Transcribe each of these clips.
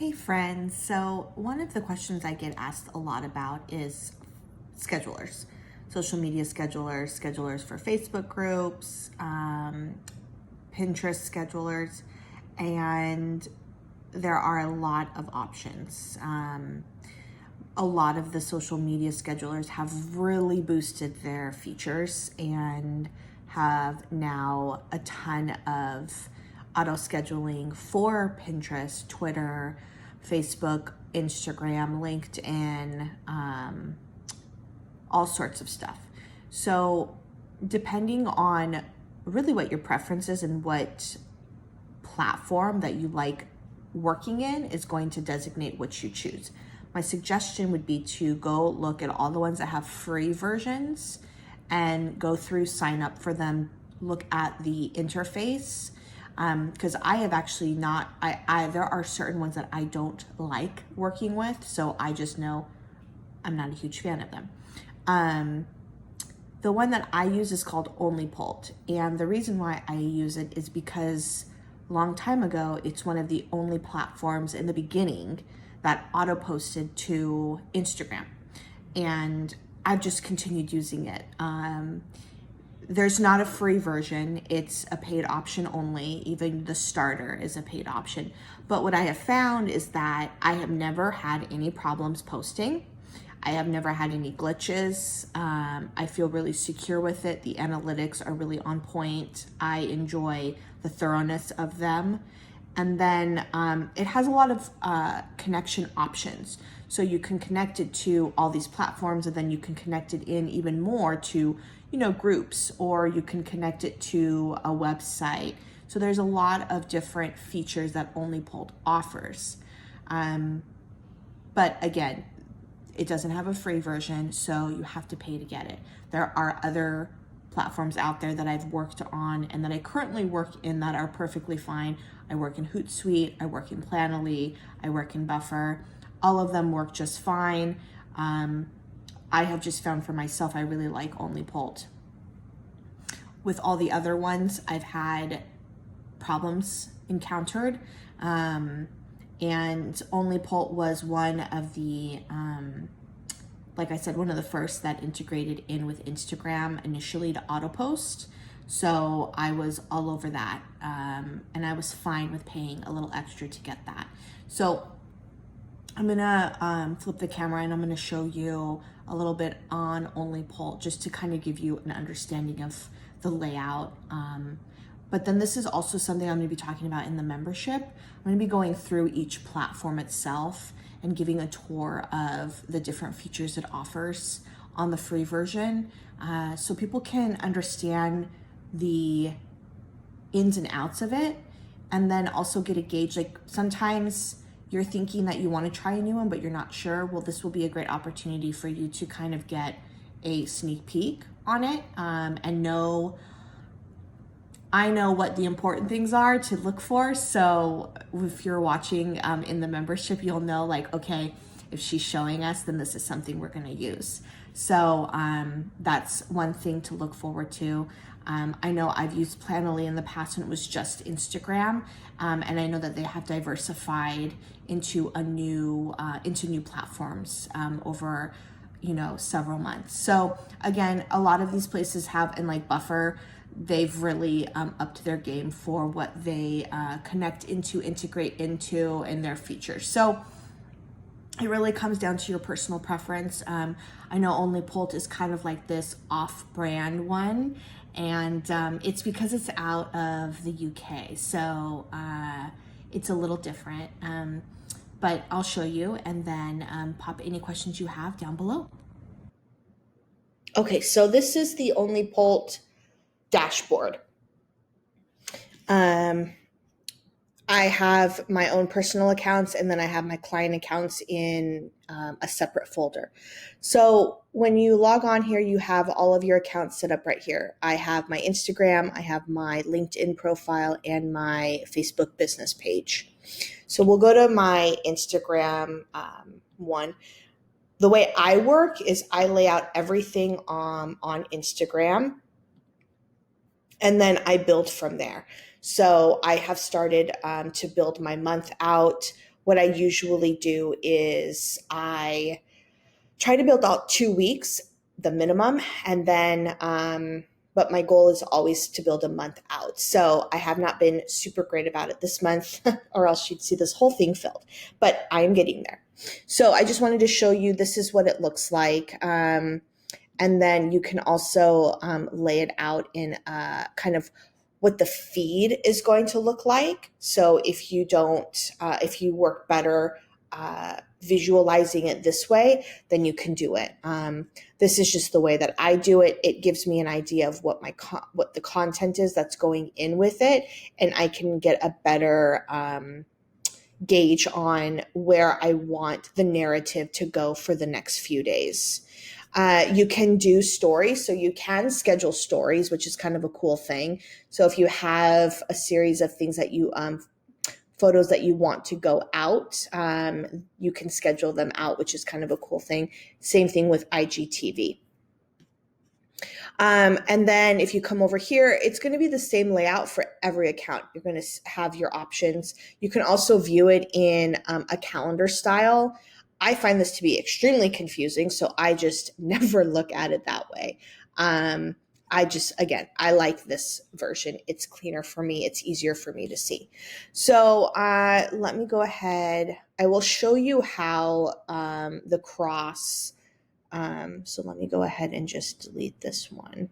Hey friends, so one of the questions I get asked a lot about is schedulers, social media schedulers, schedulers for Facebook groups, Pinterest schedulers, and there are a lot of options. A lot of the social media schedulers have really boosted their features and have now a ton of auto scheduling for Pinterest, Twitter, Facebook, Instagram, LinkedIn, all sorts of stuff. So depending on really what your preference is and what platform that you like working in is going to designate which you choose. My suggestion would be to go look at all the ones that have free versions and go through, sign up for them, look at the interface. Because I have actually not, there are certain ones that I don't like working with, so I just know I'm not a huge fan of them. The one that I use is called Onlypult, and the reason why I use it is because a long time ago, it's one of the only platforms in the beginning that auto posted to Instagram, and I've just continued using it. There's not a free version, it's a paid option only. Even the starter is a paid option. But what I have found is that I have never had any problems posting. I have never had any glitches. I feel really secure with it. The analytics are really on point. I enjoy the thoroughness of them. And then it has a lot of connection options. So you can connect it to all these platforms, and then you can connect it in even more to, groups, or you can connect it to a website. So there's a lot of different features that Onlypult offers. But again, it doesn't have a free version, so you have to pay to get it. There are other platforms out there that I've worked on and that I currently work in that are perfectly fine. I work in Hootsuite, I work in Planoly, I work in Buffer. All of them work just fine. I have just found for myself, I really like Onlypult. With all the other ones, I've had problems encountered. And Onlypult was one of the, like I said, one of the first that integrated in with Instagram initially to auto post. So I was all over that. And I was fine with paying a little extra to get that. So I'm gonna flip the camera and I'm gonna show you a little bit on Onlypult just to kind of give you an understanding of the layout. But then this is also something I'm gonna be talking about in the membership. I'm gonna be going through each platform itself and giving a tour of the different features it offers on the free version, so people can understand the ins and outs of it, and then also get a gauge. Like sometimes you're thinking that you want to try a new one, but you're not sure. Well, this will be a great opportunity for you to kind of get a sneak peek on it, and I know what the important things are to look for. So if you're watching in the membership, you'll know like, okay, if she's showing us, then this is something we're gonna use. So that's one thing to look forward to. I know I've used Planoly in the past when it was just Instagram, and I know that they have diversified into new platforms over several months. So again, a lot of these places have, and like Buffer, they've really upped their game for what they connect into, integrate into, and their features. So it really comes down to your personal preference. I know Onlypult is kind of like this off-brand one, and it's because it's out of the UK, so it's a little different. But I'll show you, and then pop any questions you have down below. Okay, so this is the Onlypult dashboard. I have my own personal accounts, and then I have my client accounts in a separate folder. So when you log on here, you have all of your accounts set up right here. I have my Instagram, I have my LinkedIn profile, and my Facebook business page. So we'll go to my Instagram one. The way I work is I lay out everything on Instagram, and then I build from there. So I have started to build my month out, what I usually do is I try to build out 2 weeks, the minimum, and then, but my goal is always to build a month out. So I have not been super great about it this month, or else you'd see this whole thing filled, but I am getting there. So I just wanted to show you, this is what it looks like. And then you can also lay it out in kind of what the feed is going to look like. So if you don't, if you work better visualizing it this way, then you can do it. This is just the way that I do it. It gives me an idea of what what the content is that's going in with it, and I can get a better gauge on where I want the narrative to go for the next few days. You can do stories, so you can schedule stories, which is kind of a cool thing. So if you have a series of things that you photos that you want to go out, you can schedule them out, which is kind of a cool thing. Same thing with IGTV. And then if you come over here, it's going to be the same layout for every account. You're going to have your options. You can also view it in a calendar style. I find this to be extremely confusing, so I just never look at it that way. Again, I like this version. It's cleaner for me. It's easier for me to see. So let me go ahead. I will show you how the cross. So let me go ahead and just delete this one.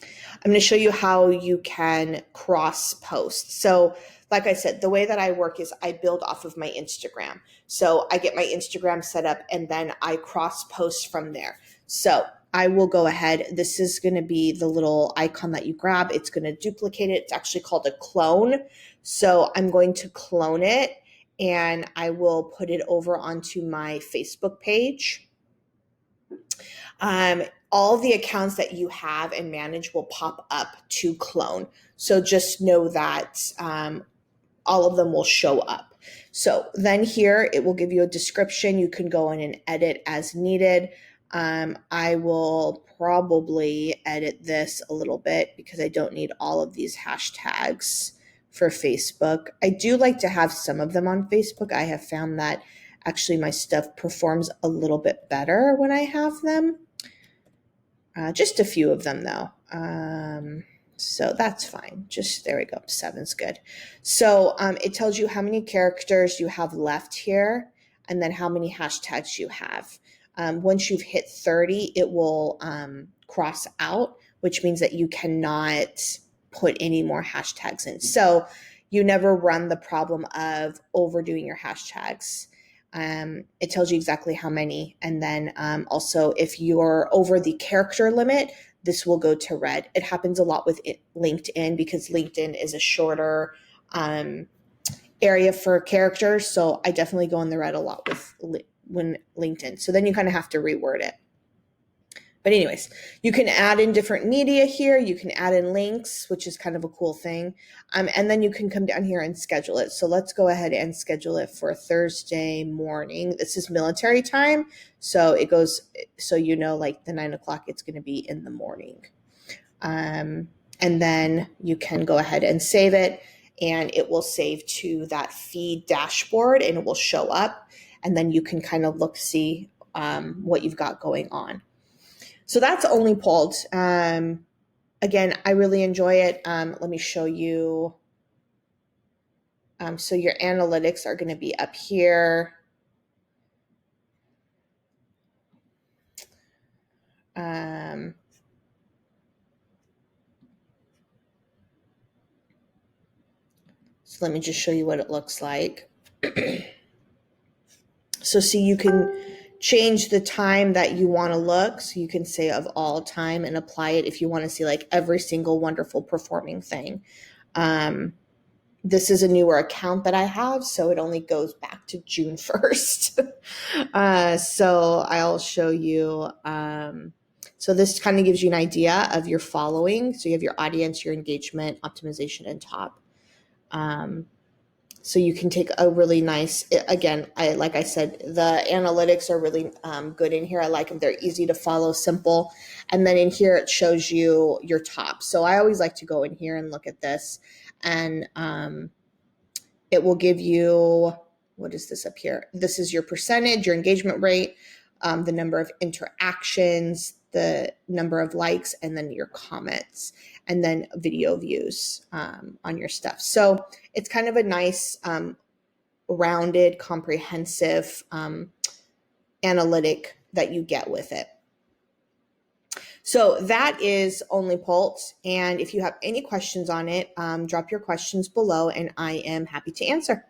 I'm going to show you how you can cross post. So like I said, the way that I work is I build off of my Instagram. So I get my Instagram set up and then I cross post from there. So I will go ahead. This is going to be the little icon that you grab. It's going to duplicate it. It's actually called a clone. So I'm going to clone it and I will put it over onto my Facebook page. All the accounts that you have and manage will pop up to clone. So just know that all of them will show up. So then here it will give you a description. You can go in and edit as needed. I will probably edit this a little bit because I don't need all of these hashtags for Facebook. I do like to have some of them on Facebook. I have found that actually my stuff performs a little bit better when I have them. Just a few of them though. So that's fine. Just, there we go. 7's good. So it tells you how many characters you have left here and then how many hashtags you have. Once you've hit 30, it will cross out, which means that you cannot put any more hashtags in. So you never run the problem of overdoing your hashtags. It tells you exactly how many. And then also if you're over the character limit, this will go to red. It happens a lot with LinkedIn because LinkedIn is a shorter area for characters. So I definitely go in the red a lot with when LinkedIn. So then you kind of have to reword it. But anyways, you can add in different media here. You can add in links, which is kind of a cool thing. And then you can come down here and schedule it. So let's go ahead and schedule it for Thursday morning. This is military time. So it goes, so you know, like the 9 o'clock, it's going to be in the morning. And then you can go ahead and save it and it will save to that feed dashboard and it will show up. And then you can kind of look, see what you've got going on. So that's Onlypult. Again, I really enjoy it. Let me show you. So your analytics are going to be up here. So let me just show you what it looks like. So see, you can change the time that you want to look. So you can say of all time and apply it if you want to see like every single wonderful performing thing. This is a newer account that I have, so it only goes back to June 1st. So I'll show you. So this kind of gives you an idea of your following. So you have your audience, your engagement, optimization, and top. So you can take a really nice, again, like I said, the analytics are really good in here. I like them. They're easy to follow, simple. And then in here, it shows you your top. So I always like to go in here and look at this. And it will give you what is this up here? This is your percentage, your engagement rate, the number of interactions, the number of likes, and then your comments, and then video views on your stuff. So it's kind of a nice rounded, comprehensive analytic that you get with it. So that is Onlypult. And if you have any questions on it, drop your questions below and I am happy to answer.